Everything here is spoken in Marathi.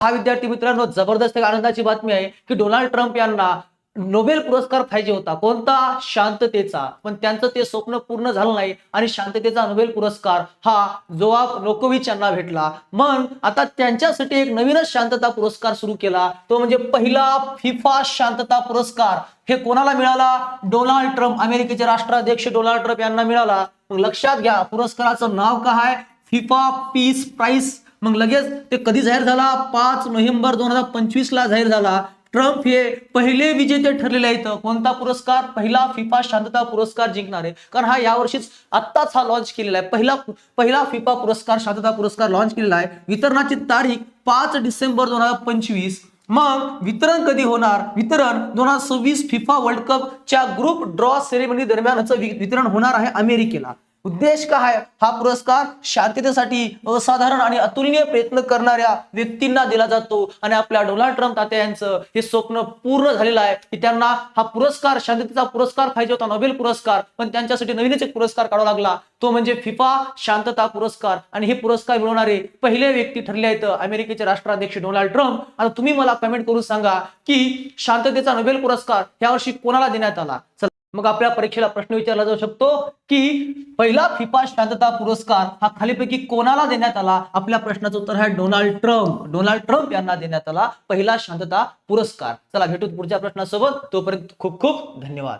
हा विद्यार्थी मित्रांनो, जबरदस्त एक आनंदाची बातमी आहे की डोनाल्ड ट्रम्प यांना नोबेल पुरस्कार पाहिजे होता. कोणता? शांततेचा. पण त्यांचं ते स्वप्न पूर्ण झालं नाही आणि शांततेचा नोबेल पुरस्कार हा जोआफ नोकोविच यांना भेटला. मग आता त्यांच्यासाठी एक नवीनच शांतता पुरस्कार सुरू केला, तो म्हणजे पहिला फिफा शांतता पुरस्कार. हे कोणाला मिळाला? डोनाल्ड ट्रम्प, अमेरिकेचे राष्ट्राध्यक्ष डोनाल्ड ट्रम्प यांना मिळाला. मग लक्षात घ्या, पुरस्काराचं नाव काय? FIFA peace prize. मग लगेच ते कधी जाहीर झाला? 5 नोव्हेंबर 2025 ला जाहीर झाला. ट्रम्प हे पहिले विजेते ठरलेले आहेत. कोणता पुरस्कार? पहिला फिफा शांतता पुरस्कार जिंकणारे. कारण हा यावर्षीच आत्ताच हा लॉन्च केलेला आहे. पहिला फिफा पुरस्कार, शांतता पुरस्कार लॉन्च केलेला आहे. वितरणाची तारीख 5 डिसेंबर 2025. मग वितरण कधी होणार? वितरण 2026 फिफा वर्ल्ड कप च्या ग्रुप ड्रॉ सेरेमनी दरम्यानच वितरण होणार आहे अमेरिकेला. उद्देश काय? हा पुरस्कार शांततेसाठी असाधारण आणि अतुलनीय प्रयत्न करणाऱ्या व्यक्तींना दिला जातो आणि आपल्या डोनाल्ड ट्रम्प तात्या यांचं हे स्वप्न पूर्ण झालेलं आहे की त्यांना हा पुरस्कार, शांततेचा पुरस्कार पाहिजे होता, नोबेल पुरस्कार, पण त्यांच्यासाठी नवीनच एक पुरस्कार काढावा लागला, तो म्हणजे फिफा शांतता पुरस्कार. आणि हे पुरस्कार मिळवणारे पहिले व्यक्ती ठरले आहेत अमेरिकेचे राष्ट्राध्यक्ष डोनाल्ड ट्रम्प. आता तुम्ही मला कमेंट करून सांगा की शांततेचा नोबेल पुरस्कार यावर्षी कोणाला देण्यात आला? मग आपल्या परीक्षेला प्रश्न विचारला जाऊ शकतो की पहिला फिफा शांतता पुरस्कार हा खालीपैकी कोणाला देण्यात आला? आपल्या प्रश्नाचं उत्तर आहे डोनाल्ड ट्रम्प. डोनाल्ड ट्रम्प यांना देण्यात आला पहिला शांतता पुरस्कार. चला भेटू पुढच्या प्रश्नासोबत. तोपर्यंत खूप खूप धन्यवाद.